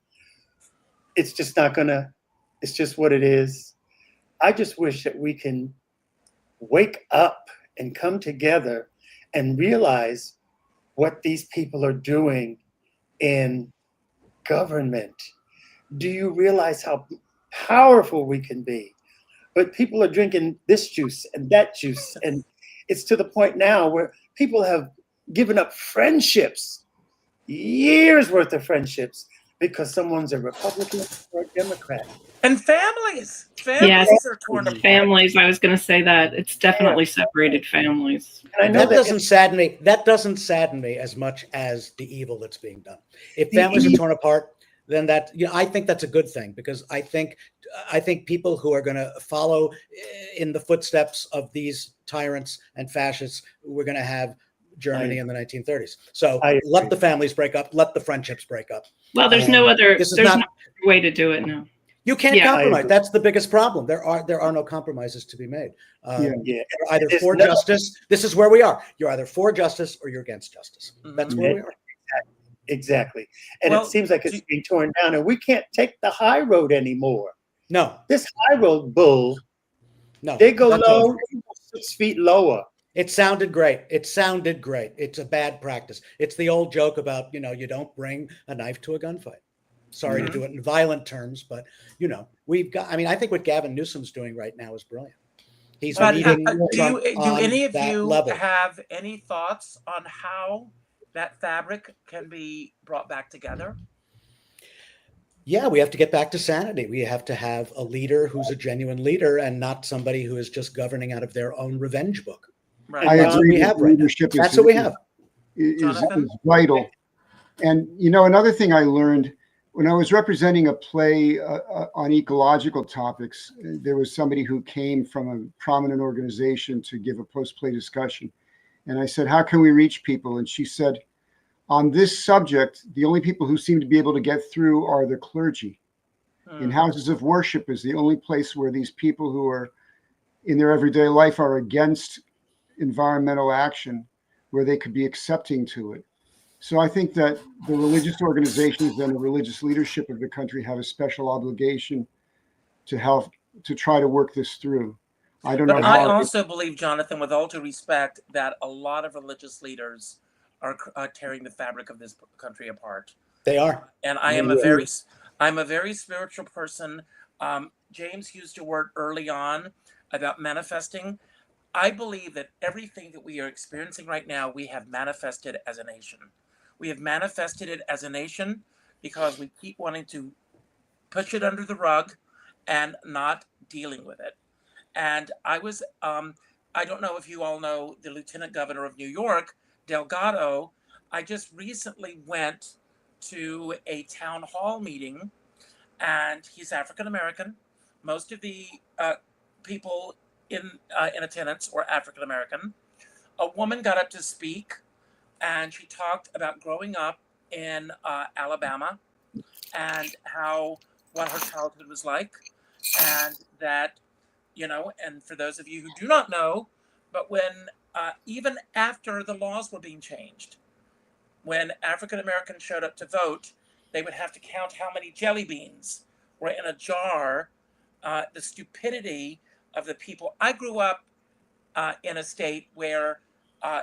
it's just not gonna, it's just what it is. I just wish that we can wake up and come together and realize what these people are doing in government. Do you realize how powerful we can be? But people are drinking this juice and that juice. And it's to the point now where people have given up friendships, years worth of friendships, because someone's a Republican or a Democrat. And families Yes. are torn apart. Families, I was going to say that. It's definitely separated families. And I know That doesn't sadden me. That doesn't sadden me as much as the evil that's being done. If families are torn apart, then that, I think that's a good thing, because I think people who are going to follow in the footsteps of these tyrants and fascists, we're going to have Germany in the 1930s. So let the families break up, let the friendships break up. Well, there's no other way to do it now. You can't compromise. That's the biggest problem. There are no compromises to be made. You're either for justice. This is where we are. You're either for justice or you're against justice. That's where we are. Exactly. And it seems like it's being torn down, and we can't take the high road anymore. No. This high road bull, no, they go low, 6 feet lower. It sounded great. It sounded great. It's a bad practice. It's the old joke about, you don't bring a knife to a gunfight. Sorry to do it in violent terms, but, we've got, I think what Gavin Newsom's doing right now is brilliant. He's meeting do any of you level. have any thoughts on how that fabric can be brought back together? Yeah, we have to get back to sanity. We have to have a leader who's a genuine leader and not somebody who is just governing out of their own revenge book. Right. I agree. We have right now. That's what we have. Is vital. And, another thing I learned when I was representing a play on ecological topics, there was somebody who came from a prominent organization to give a post-play discussion. And I said, how can we reach people? And she said, on this subject, the only people who seem to be able to get through are the clergy. In houses of worship is the only place where these people who are in their everyday life are against environmental action, where they could be accepting to it. So I think that the religious organizations and the religious leadership of the country have a special obligation to help to try to work this through. I don't know how. I also believe, Jonathan, with all due respect, that a lot of religious leaders are tearing the fabric of this country apart. They are. And I'm a very spiritual person. James used a word early on about manifesting. I believe that everything that we are experiencing right now, we have manifested as a nation. We have manifested it as a nation because we keep wanting to push it under the rug and not dealing with it. And I don't know if you all know the Lieutenant Governor of New York, Delgado. I just recently went to a town hall meeting, and he's African American. Most of the people in attendance were African American. A woman got up to speak, and she talked about growing up in Alabama and what her childhood was like, and that, and for those of you who do not know, but when even after the laws were being changed, when African Americans showed up to vote, they would have to count how many jelly beans were in a jar. The stupidity of the people. I grew up in a state where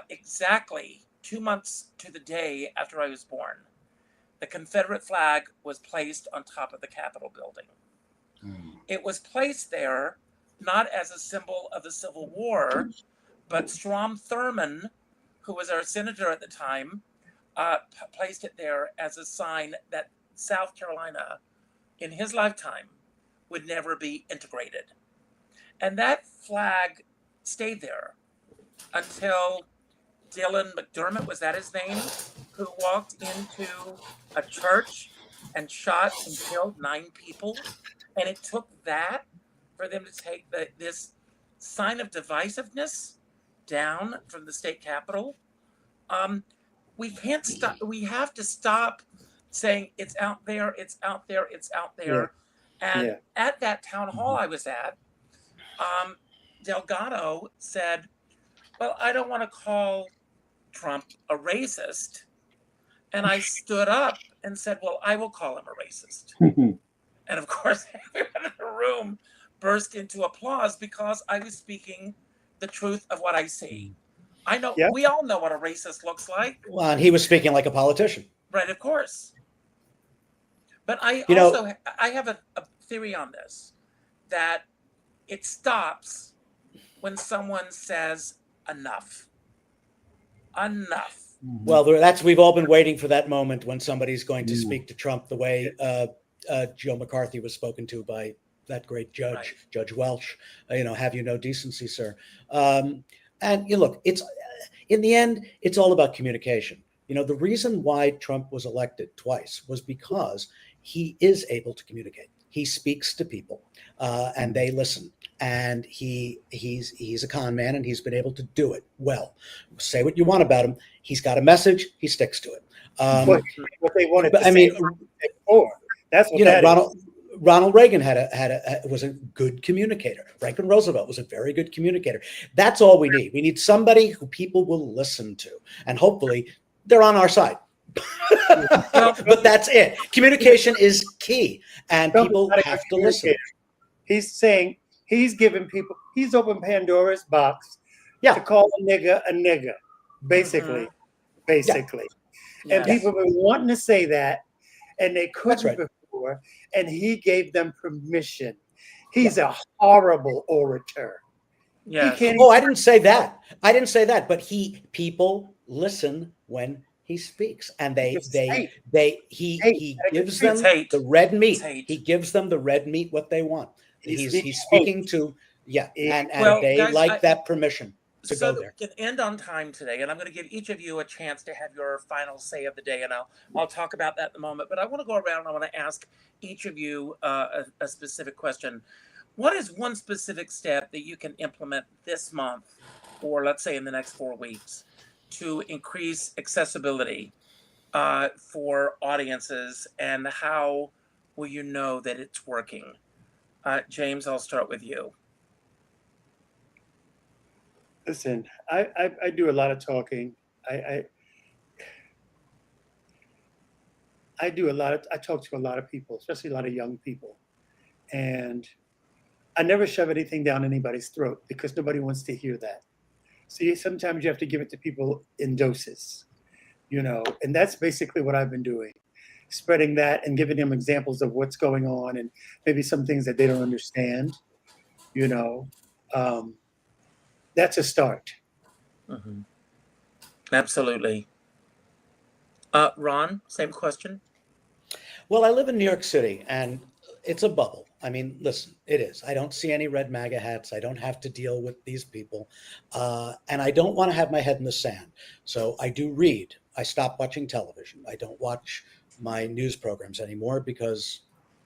exactly 2 months to the day after I was born, the Confederate flag was placed on top of the Capitol building. It was placed there not as a symbol of the Civil War, but Strom Thurmond, who was our senator at the time, placed it there as a sign that South Carolina, in his lifetime, would never be integrated. And that flag stayed there until Dylan McDermott, was that his name, who walked into a church and shot and killed 9 people. And it took that for them to take this sign of divisiveness down from the state capitol. We can't stop. We have to stop saying it's out there, it's out there, it's out there. Yeah. And at that town hall I was at, Delgado said, well, I don't want to call Trump a racist. And I stood up and said, well, I will call him a racist. And of course, everyone in the room burst into applause because I was speaking the truth of what I see. I know, Yeah. we all know what a racist looks like. Well, and he was speaking like a politician. Right, of course. But I have a theory on this, that it stops when someone says enough. Enough. Well, we've all been waiting for that moment when somebody's going to speak to Trump the way Joe McCarthy was spoken to by that great judge, Right. Judge Welch. Have you no decency, sir? And look, it's in the end, it's all about communication. The reason why Trump was elected twice was because he is able to communicate. He speaks to people, and they listen. And he's a con man, and he's been able to do it well. Say what you want about him. He's got a message. He sticks to it. What they wanted to say before. That's what Ronald Reagan was a good communicator. Franklin Roosevelt was a very good communicator. That's all we need. We need somebody who people will listen to, and hopefully they're on our side. But that's it. Communication is key, and people have to listen. He's saying he's giving people. He's opened Pandora's box. Yeah. To call a nigger, basically. Yeah. And people have been wanting to say that, and they couldn't before, and he gave them permission. He's a horrible orator. Yeah. I didn't say that. But people listen when he speaks, and he gives them the red meat. He gives them the red meat what they want. He's speaking to and they guys, like that permission to go there. We can end on time today, and I'm going to give each of you a chance to have your final say of the day, and I'll talk about that in a moment. But I want to go around and I want to ask each of you a specific question. What is one specific step that you can implement this month, or let's say in the next 4 weeks, to increase accessibility for audiences, and how will you know that it's working? James, I'll start with you. Listen, I do a lot of talking. I talk to a lot of people, especially a lot of young people. And I never shove anything down anybody's throat because nobody wants to hear that. See, sometimes you have to give it to people in doses, and that's basically what I've been doing. Spreading that and giving them examples of what's going on and maybe some things that they don't understand, that's a start. Mm-hmm. Absolutely. Ron, same question. Well, I live in New York City, and it's a bubble. I mean, listen, it is. I don't see any red MAGA hats. I don't have to deal with these people. And I don't want to have my head in the sand. So I do read. I stopped watching television. I don't watch my news programs anymore because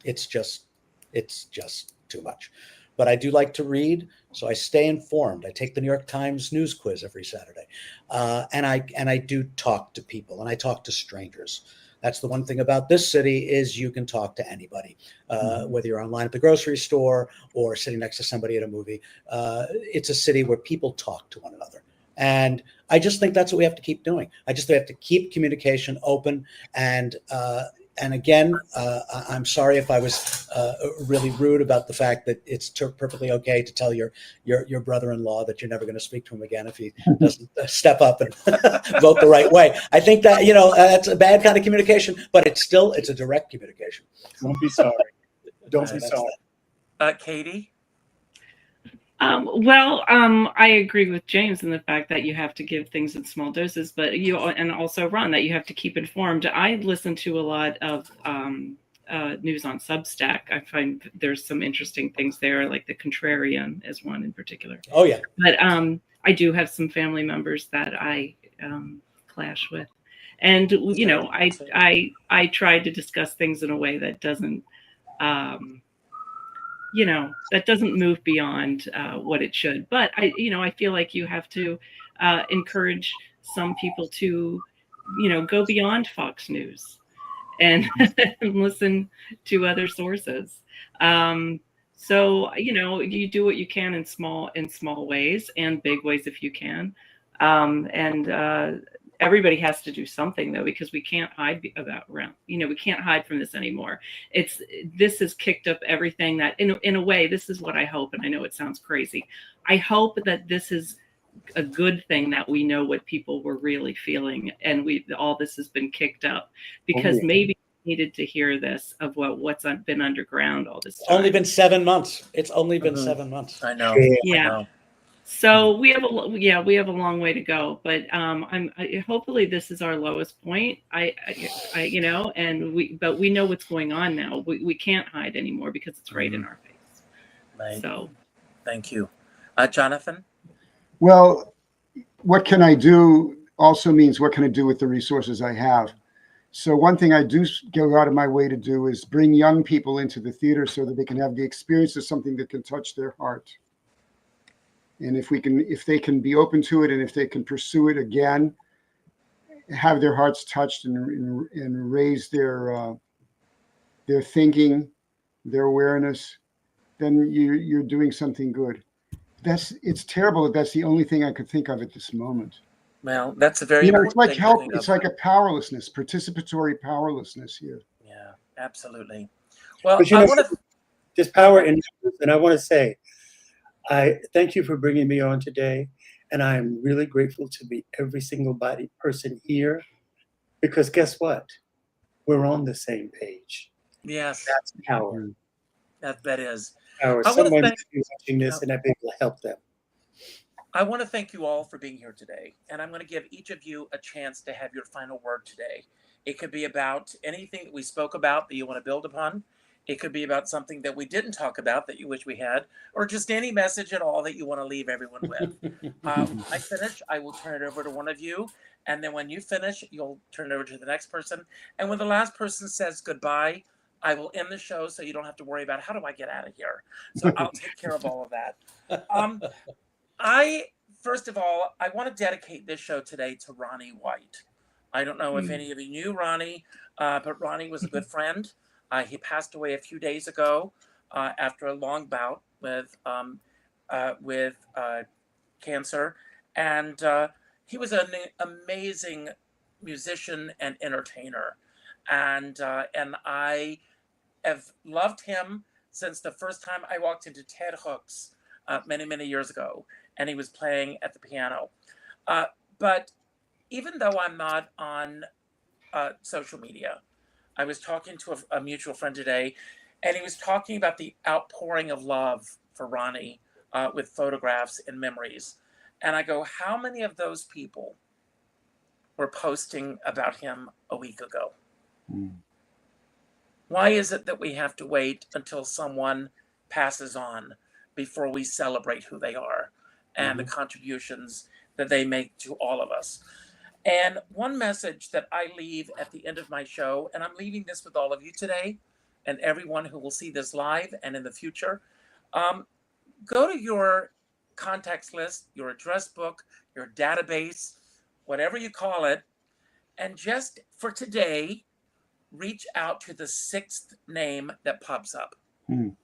it's just too much. But I do like to read, so I stay informed. I take the New York Times news quiz every Saturday, and I do talk to people, and I talk to strangers. That's the one thing about this city is you can talk to anybody, whether you're online at the grocery store or sitting next to somebody at a movie. It's a city where people talk to one another. And I just think that's what we have to keep doing. I just have to keep communication open. And again, I'm sorry if I was really rude about the fact that it's perfectly okay to tell your brother-in-law that you're never going to speak to him again if he doesn't step up and vote the right way. I think that, that's a bad kind of communication, but it's a direct communication. Don't be sorry. Don't be sorry. Katie? I agree with James in the fact that you have to give things in small doses, but and also Ron, that you have to keep informed. I listen to a lot of news on Substack. I find there's some interesting things there, like the Contrarian is one in particular. Oh yeah. But I do have some family members that I clash with, and I try to discuss things in a way that doesn't. That doesn't move beyond what it should. But I feel like you have to encourage some people to, go beyond Fox News and listen to other sources. So, you do what you can in small ways and big ways if you can. everybody has to do something though, because we can't hide we can't hide from this anymore. This has kicked up everything that in a way, this is what I hope. And I know it sounds crazy. I hope that this is a good thing, that we know what people were really feeling, and all this has been kicked up, because maybe we needed to hear this of what's been underground all this time. It's only been 7 months. It's only been 7 months. I know. Yeah. I know. So we have a long way to go, but hopefully this is our lowest point. And we know what's going on now. We can't hide anymore because it's right in our face. Right. So, thank you, Jonathan. Well, what can I do also means what can I do with the resources I have. So one thing I do go out of my way to do is bring young people into the theater so that they can have the experience of something that can touch their heart. And if they can be open to it, and if they can pursue it again, have their hearts touched and raise their thinking, their awareness, then you're doing something good. It's terrible that that's the only thing I could think of at this moment. Well, that's a very important it's like thing help. to think It's of. like a powerlessness, participatory powerlessness here. Yeah, absolutely. Well, But I want to. there's power in numbers, and I want to say, I thank you for bringing me on today, and I am really grateful to be every single person here, because guess what? We're on the same page. Yes, That's power. that is. Power. I want to Someone thank. is watching this, and I'd be able to help them. I want to thank you all for being here today, and I'm going to give each of you a chance to have your final word today. It could be about anything that we spoke about that you want to build upon. It could be about something that we didn't talk about that you wish we had, or just any message at all that you want to leave everyone with. I finish, I will turn it over to one of you, and then when you finish, you'll turn it over to the next person. And when the last person says goodbye, I will end the show so you don't have to worry about how do I get out of here. So I'll take care of all of that. First of all, I want to dedicate this show today to Ronnie White. I don't know if any of you knew Ronnie, but Ronnie was a good friend. He passed away a few days ago after a long bout with cancer, and he was an amazing musician and entertainer, and I have loved him since the first time I walked into Ted Hook's many years ago, and he was playing at the piano. But even though I'm not on social media, I was talking to a mutual friend today, and he was talking about the outpouring of love for Ronnie with photographs and memories. And I go, how many of those people were posting about him a week ago? Why is it that we have to wait until someone passes on before we celebrate who they are and the contributions that they make to all of us? And one message that I leave at the end of my show, and I'm leaving this with all of you today and everyone who will see this live and in the future, go to your contacts list, your address book, your database, whatever you call it, and just for today, reach out to the 6th name that pops up and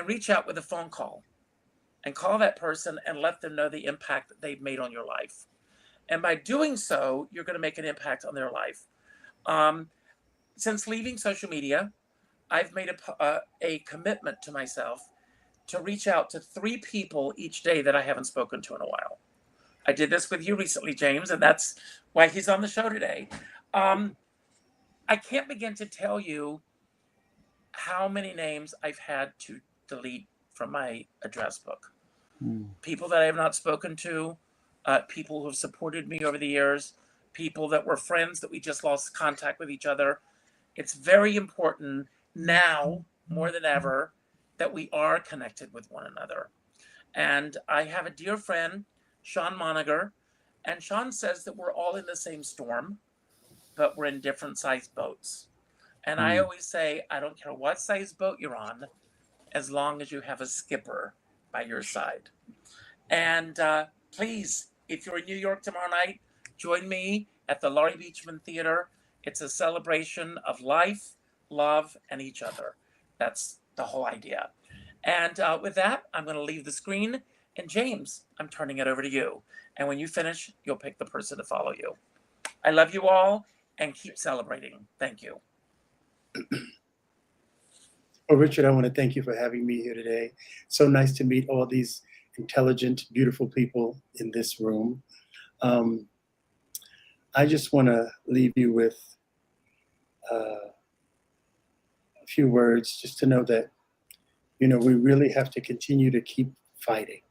reach out with a phone call and call that person and let them know the impact that they've made on your life. And by doing so, you're going to make an impact on their life. Since leaving social media, I've made a commitment to myself to reach out to 3 people each day that I haven't spoken to in a while. I did this with you recently, James, and that's why he's on the show today. I can't begin to tell you how many names I've had to delete from my address book. People that I have not spoken to, people who have supported me over the years, people that were friends that we just lost contact with each other. It's very important now, more than ever, that we are connected with one another. And I have a dear friend, Sean Moniger, and Sean says that we're all in the same storm, but we're in different sized boats. And I always say, I don't care what size boat you're on, as long as you have a skipper by your side. And please, if you're in New York tomorrow night, join me at the Laurie Beachman Theater. It's a celebration of life, love, and each other. That's the whole idea. And with that, I'm going to leave the screen. And James, I'm turning it over to you. And when you finish, you'll pick the person to follow you. I love you all, and keep celebrating. Thank you. Well, Richard, I want to thank you for having me here today. So nice to meet all these intelligent, beautiful people in this room. I just want to leave you with a few words just to know that, you know, we really have to continue to keep fighting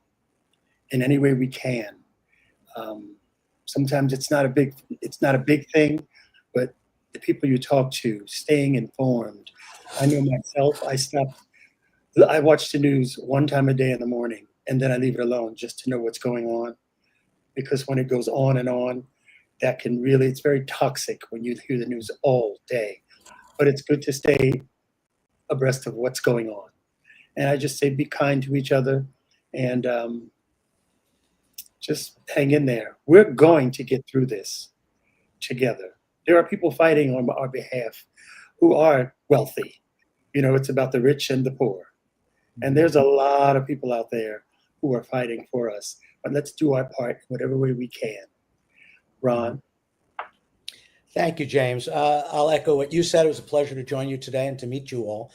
in any way we can. Sometimes it's not a big thing, but the people you talk to, staying informed. I know myself, I watch the news one time a day in the morning, and then I leave it alone just to know what's going on. Because when it goes on and on, that can really, it's very toxic when you hear the news all day. But it's good to stay abreast of what's going on. And I just say be kind to each other, and just hang in there. We're going to get through this together. There are people fighting on our behalf who are wealthy. You know, it's about the rich and the poor. And there's a lot of people out there who are fighting for us. But let's do our part whatever way we can. Ron? Thank you, James. I'll echo what you said. It was a pleasure to join you today and to meet you all.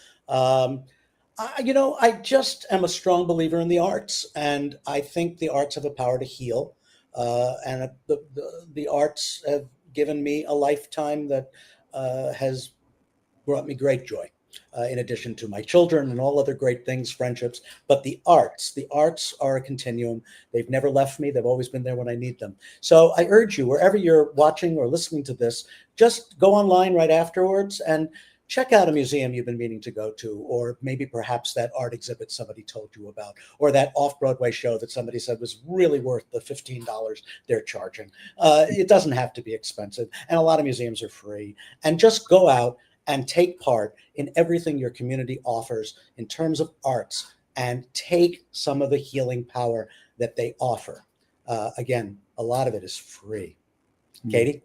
I just am a strong believer in the arts, and I think the arts have a power to heal. And the arts have given me a lifetime that has brought me great joy, in addition to my children and all other great things, friendships. But the arts are a continuum. They've never left me. They've always been there when I need them. So I urge you, wherever you're watching or listening to this, just go online right afterwards and check out a museum you've been meaning to go to, or maybe perhaps that art exhibit somebody told you about, or that off-Broadway show that somebody said was really worth the $15 they're charging. It doesn't have to be expensive, and a lot of museums are free. And just go out and take part in everything your community offers in terms of arts, and take some of the healing power that they offer. Again, a lot of it is free. Katie?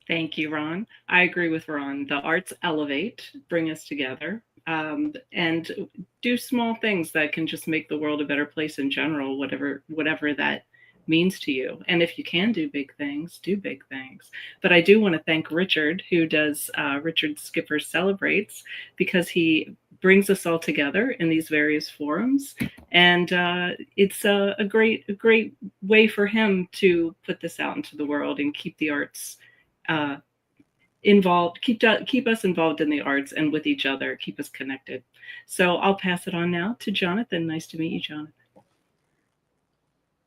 Thank you, Ron. I agree with Ron. The arts elevate, bring us together, and do small things that can just make the world a better place in general, whatever that means to you. And if you can do big things, do big things. But I do want to thank Richard, who does Richard Skipper Celebrates, because he brings us all together in these various forums. And it's a great way for him to put this out into the world and keep the arts involved, keep us involved in the arts and with each other, keep us connected. So I'll pass it on now to Jonathan. Nice to meet you, Jonathan.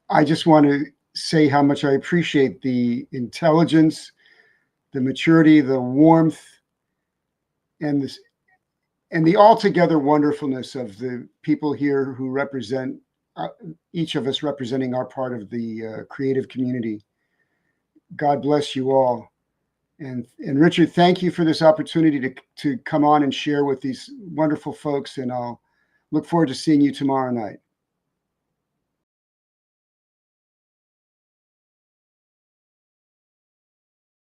I just want to say how much I appreciate the intelligence, the maturity, the warmth, and the altogether wonderfulness of the people here who represent, each of us representing our part of the creative community. God bless you all. And Richard, thank you for this opportunity to come on and share with these wonderful folks. And I'll look forward to seeing you tomorrow night.